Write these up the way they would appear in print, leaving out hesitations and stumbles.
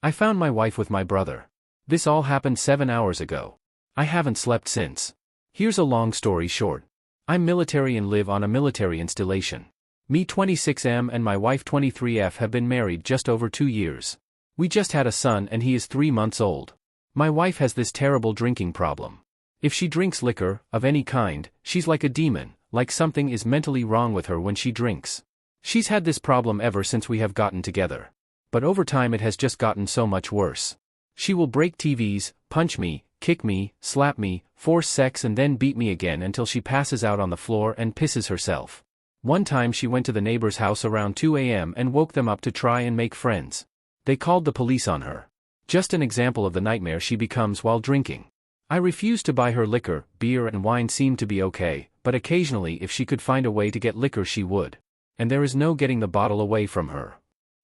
I found my wife with my brother. This all happened 7 hours ago. I haven't slept since. Here's a long story short. I'm military and live on a military installation. Me 26M and my wife 23F have been married just over 2 years. We just had a son and he is 3 months old. My wife has this terrible drinking problem. If she drinks liquor, of any kind, she's like a demon, like something is mentally wrong with her when she drinks. She's had this problem ever since we have gotten together. But over time it has just gotten so much worse. She will break TVs, punch me, kick me, slap me, force sex and then beat me again until she passes out on the floor and pisses herself. One time she went to the neighbor's house around 2 a.m. and woke them up to try and make friends. They called the police on her. Just an example of the nightmare she becomes while drinking. I refused to buy her liquor. Beer and wine seemed to be okay, but occasionally if she could find a way to get liquor she would. And there is no getting the bottle away from her.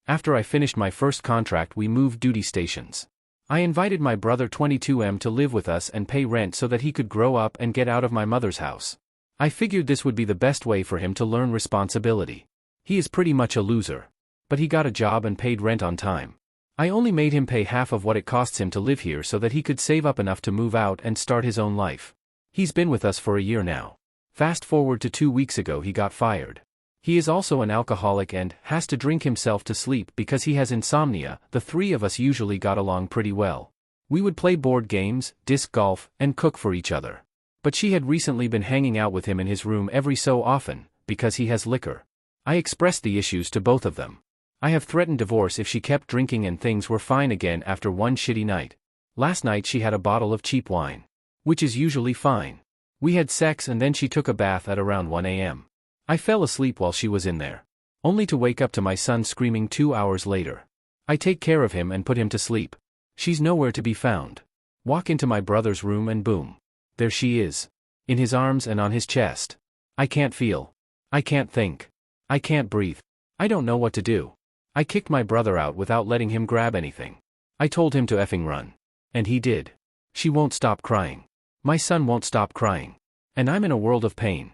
After I finished my first contract we moved duty stations. I invited my brother 22M to live with us and pay rent so that he could grow up and get out of my mother's house. I figured this would be the best way for him to learn responsibility. He is pretty much a loser. But he got a job and paid rent on time. I only made him pay half of what it costs him to live here so that he could save up enough to move out and start his own life. He's been with us for a year now. Fast forward to 2 weeks ago he got fired. He is also an alcoholic and has to drink himself to sleep because he has insomnia. The three of us usually got along pretty well. We would play board games, disc golf, and cook for each other. But she had recently been hanging out with him in his room every so often, because he has liquor. I expressed the issues to both of them. I have threatened divorce if she kept drinking and things were fine again after one shitty night. Last night she had a bottle of cheap wine. Which is usually fine. We had sex and then she took a bath at around 1 a.m. I fell asleep while she was in there. Only to wake up to my son screaming 2 hours later. I take care of him and put him to sleep. She's nowhere to be found. Walk into my brother's room and boom. There she is. In his arms and on his chest. I can't feel. I can't think. I can't breathe. I don't know what to do. I kicked my brother out without letting him grab anything. I told him to effing run. And he did. She won't stop crying. My son won't stop crying. And I'm in a world of pain.